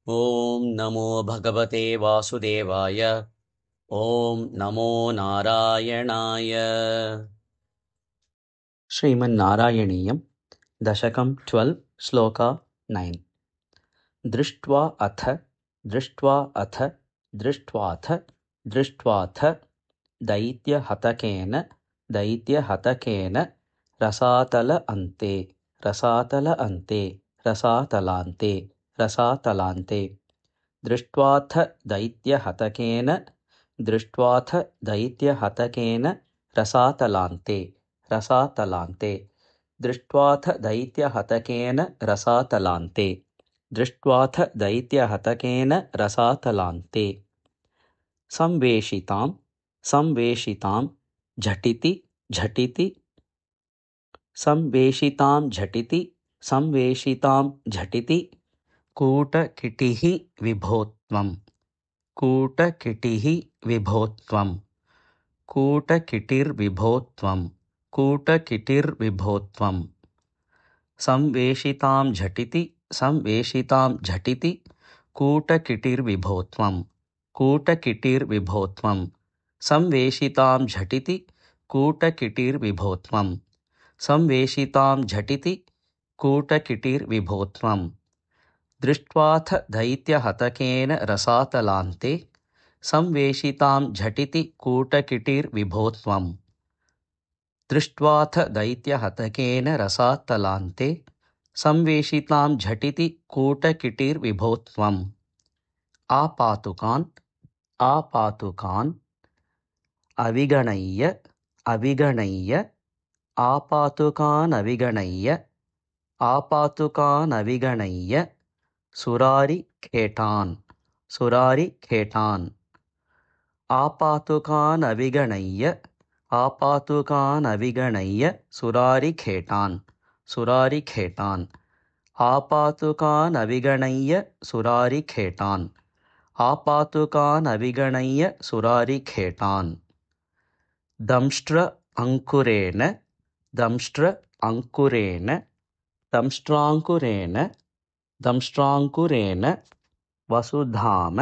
ॐ नमो भगवते वासुदेवाय। ॐ नमो नारायणाय। श्रीमन्नारायणीयं दशकं 12 श्लोका 9। दृष्ट्वा अथ दैत्यहतकेन रसातलान्ते दृष्ट्वाथ दैत्यहतकेन रसातलान्ते दृष्ट्वाथ दैत्यहतकेन रसातलान्ते संवेशितां झटिति कूटकिटिः विभोत्वम् संवेशितां झटिति कूटकिटिर्विभोत्वम् संवेशितां झटिति कूटकिटिर्विभोत्वम् दृष्ट्वाथ दैत्यहतकेन रसातलान्ते संवेशितां झटिति कूटकिटिर्विभोत्वम् दृष्ट्वाथ दैत्यहतकेन रसातलान्ते संवेशितां झटिति कूटकिटिर्विभोत्वम् आपातुकान् अविगणय्य सुरारिखेटान् आपातुकानविगणय्य सुरारिखेटान् दंष्ट्राङ्कुरेण वसुधाम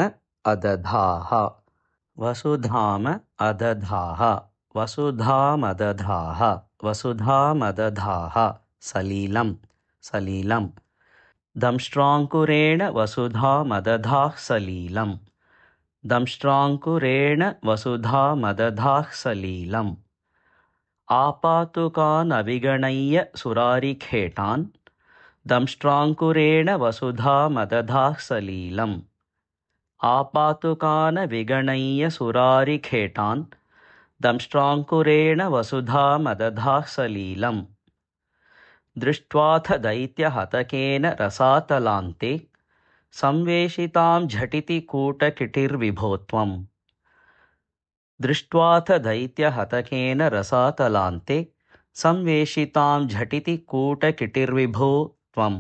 अदधाः सलीलम् दंष्ट्राङ्कुरेण वसुधामदधाः सलीलम् आपातुकानविगणय्य सुरारिखेटान् दंष्ट्राङ्कुरेण वसुधामदधाः सलीलम् आपातुकानविगणय्य सुरारिखेटान् दंष्ट्राङ्कुरेण वसुधामदधाः सलीलम् दृष्ट्वाथ दैत्यहतकेन रसातलान्ते संवेशितां झटिति कूटकिटिर्विभोत्वम् दृष्ट्वाथ दैत्यहतकेन रसातलान्ते संवेशितां झटिति कूटकिटिर्विभोत्वम्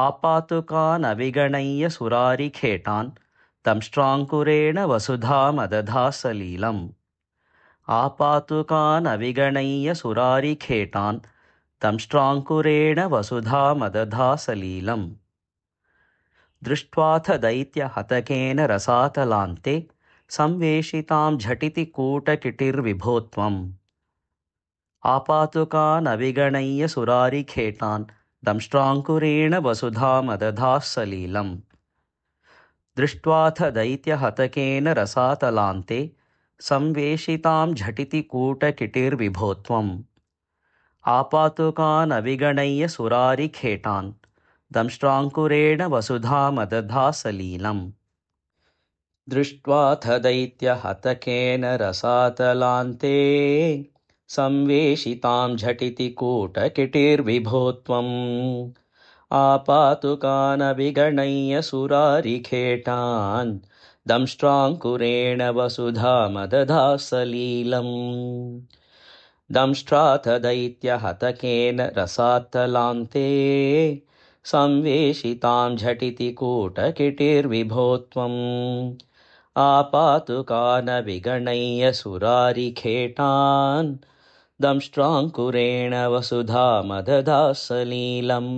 आपातुकानविगणय्य सुरारिखेटान् दंष्ट्राङ्कुरेण वसुधामदधाः सलीलम् आपातुकानविगणय्य सुरारिखेटान् दंष्ट्राङ्कुरेण वसुधामदधाः सलीलम् दृष्ट्वाथ दैत्यहतकेन रसातलान्ते संवेशितां झटिति कूटकिटिर्विभोत्वम् आपातुकानविगणय्य सुरारिखेटान् दंष्ट्राङ्कुरेण वसुधामदधाः सलीलम् दृष्ट्वाथ दैत्यहतकेन रसातलान्ते संवेशितां झटिति कूटकिटिर्विभोत्वम् आपातुकानविगणय्य सुरारिखेटान् दंष्ट्राङ्कुरेण वसुधामदधाः सलीलम् दृष्ट्वाथ दैत्यहतकेन रसातलान्ते संवेशितां झटिति कूटकिटिर्विभोत्वम् आपातुकानविगणय्य सुरारिखेटान् दंष्ट्राङ्कुरेण वसुधामदधाः सलीलम् दंष्ट्राथ दैत्यहतकेन रसातलान्ते संवेशितां झटिति कूटकिटिर्विभोत्वम् आपातुकानविगणय्य सुरारिखेटान् दंष्ट्राङ्कुरेण वसुधामदधासलीलम्